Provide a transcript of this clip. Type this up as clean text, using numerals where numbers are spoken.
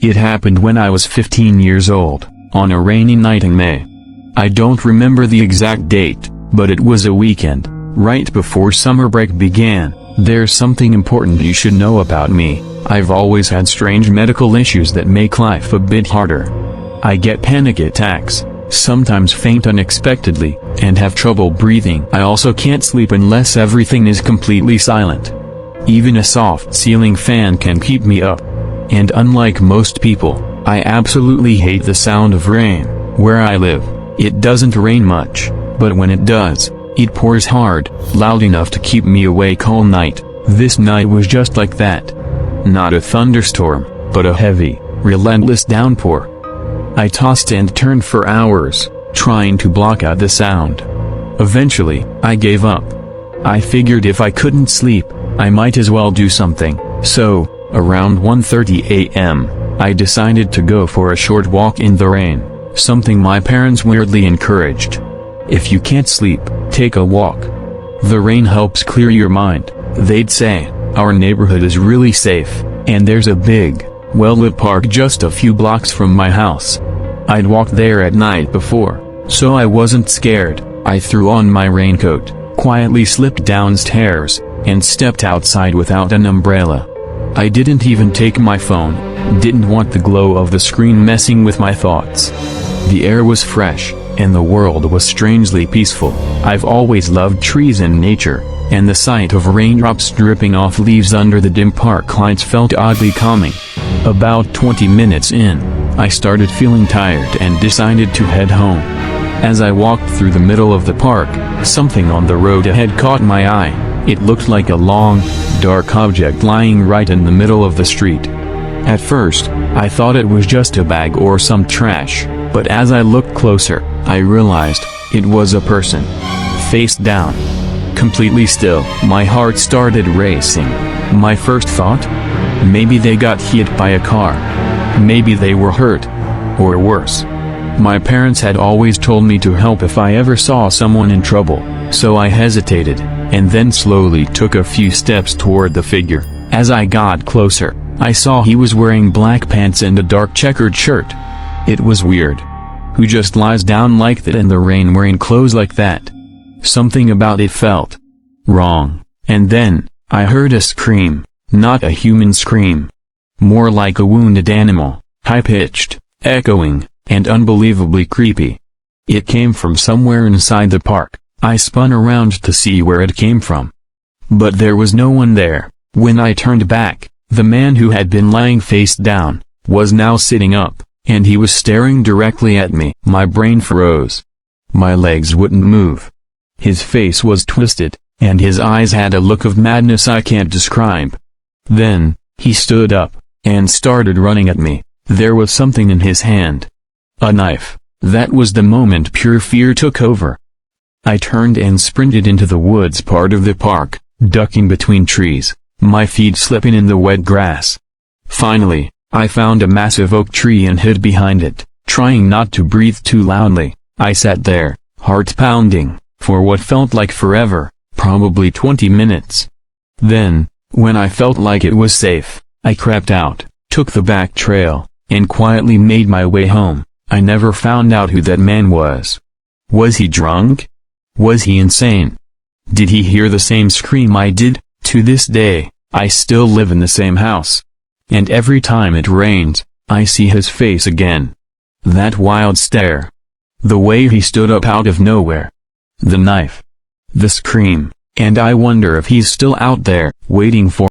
It happened when I was 15 years old, on a rainy night in May. I don't remember the exact date, but it was a weekend, right before summer break began. There's something important you should know about me. I've always had strange medical issues that make life a bit harder. I get panic attacks, sometimes faint unexpectedly, and have trouble breathing. I also can't sleep unless everything is completely silent. Even a soft ceiling fan can keep me up. And unlike most people, I absolutely hate the sound of rain. Where I live, it doesn't rain much, but when it does, it pours hard, loud enough to keep me awake all night. This night was just like that. Not a thunderstorm, but a heavy, relentless downpour. I tossed and turned for hours, trying to block out the sound. Eventually, I gave up. I figured if I couldn't sleep, I might as well do something, so, around 1:30 a.m., I decided to go for a short walk in the rain, something my parents weirdly encouraged. If you can't sleep, take a walk. The rain helps clear your mind, they'd say. Our neighborhood is really safe, and there's a big, well-lit park just a few blocks from my house. I'd walked there at night before, so I wasn't scared. I threw on my raincoat, quietly slipped downstairs, and stepped outside without an umbrella. I didn't even take my phone, didn't want the glow of the screen messing with my thoughts. The air was fresh, and the world was strangely peaceful. I've always loved trees and nature, and the sight of raindrops dripping off leaves under the dim park lights felt oddly calming. About 20 minutes in, I started feeling tired and decided to head home. As I walked through the middle of the park, something on the road ahead caught my eye. It looked like a long, dark object lying right in the middle of the street. At first, I thought it was just a bag or some trash, but as I looked closer, I realized it was a person. Face down. Completely still. My heart started racing. My first thought? Maybe they got hit by a car. Maybe they were hurt. Or worse. My parents had always told me to help if I ever saw someone in trouble, so I hesitated, and then slowly took a few steps toward the figure. As I got closer, I saw he was wearing black pants and a dark checkered shirt. It was weird. Who just lies down like that in the rain wearing clothes like that? Something about it felt wrong. And then, I heard a scream, not a human scream. More like a wounded animal, high-pitched, echoing, and unbelievably creepy. It came from somewhere inside the park. I spun around to see where it came from. But there was no one there. When I turned back, the man who had been lying face down, was now sitting up, and he was staring directly at me. My brain froze. My legs wouldn't move. His face was twisted, and his eyes had a look of madness I can't describe. Then, he stood up, and started running at me. There was something in his hand. A knife. That was the moment pure fear took over. I turned and sprinted into the woods part of the park, ducking between trees, my feet slipping in the wet grass. Finally, I found a massive oak tree and hid behind it, trying not to breathe too loudly. I sat there, heart pounding, for what felt like forever, probably 20 minutes. Then, when I felt like it was safe, I crept out, took the back trail, and quietly made my way home. I never found out who that man was. Was he drunk? Was he insane? Did he hear the same scream I did? To this day, I still live in the same house. And every time it rains, I see his face again. That wild stare. The way he stood up out of nowhere. The knife. The scream, and I wonder if he's still out there, waiting for